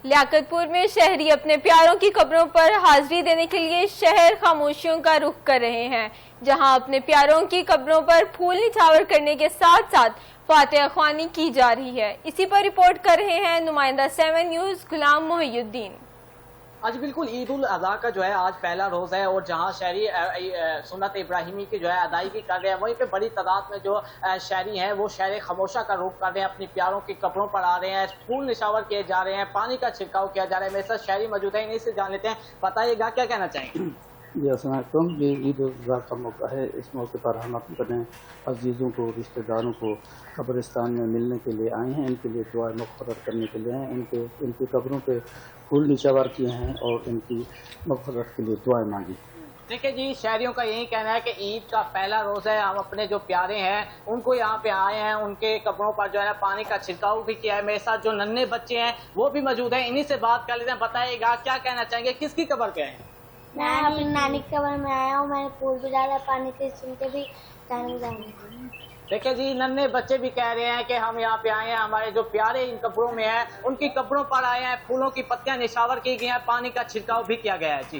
لیاقتپور میں شہری اپنے پیاروں کی قبروں پر حاضری دینے کے لیے شہر خاموشیوں کا رخ کر رہے ہیں، جہاں اپنے پیاروں کی قبروں پر پھول نچھاور کرنے کے ساتھ ساتھ فاتحہ خوانی کی جا رہی ہے۔ اسی پر رپورٹ کر رہے ہیں نمائندہ 7 نیوز غلام محی الدین۔ آج بالکل عید الاضحیٰ کا جو ہے آج پہلا روز ہے، اور جہاں شہری سنت ابراہیمی کی جو ہے ادائیگی کر رہے ہیں، وہیں پہ بڑی تعداد میں جو شہری ہیں وہ شہر خاموشہ کا رخ کر رہے ہیں، اپنی پیاروں کی قبروں پر آ رہے ہیں، پھول نشاور کیے جا رہے ہیں، پانی کا چھڑکاؤ کیا جا رہا ہے۔ میرے ساتھ شہری موجود ہیں، انہیں سے جان لیتے ہیں۔ بتائیے گا کیا کہنا چاہیں گے؟ جی السلام علیکم۔ یہ عید الاضحیٰ کا موقع ہے، اس موقع پر ہم اپنے عزیزوں کو، رشتہ داروں کو قبرستان میں ملنے کے لیے آئے ہیں، ان کے لیے دعائیں مغفرت کرنے کے لیے ہیں، ان کی قبروں پہ پھول نچھاور کیے ہیں اور ان کی مغفرت کے لیے دعائیں مانگی۔ دیکھیں جی، شہریوں کا یہی کہنا ہے کہ عید کا پہلا روز ہے، ہم اپنے جو پیارے ہیں ان کو یہاں پہ آئے ہیں، ان کے قبروں پر جو ہے نا پانی کا چھڑکاؤ بھی کیا ہے۔ میرے ساتھ جو ننھے بچے ہیں وہ بھی موجود ہیں، انہی سے بات کر لیتے ہیں۔ بتائیے گا کیا کہنا چاہیں گے، کس کی قبر پہ ہیں؟ میں اپنی نانی کی قبر میں آیا ہوں، میں نے پھول بھی ڈالا، پانی کے چھلکے بھی ڈالے۔ دیکھیں جی، ننھے بچے بھی کہہ رہے ہیں کہ ہم یہاں پہ آئے ہیں، ہمارے جو پیارے ان قبروں میں ہیں ان کی قبروں پر آئے ہیں، پھولوں کی پتیاں نشاور کی گئی ہیں، پانی کا چھڑکاؤ بھی کیا گیا ہے۔ جی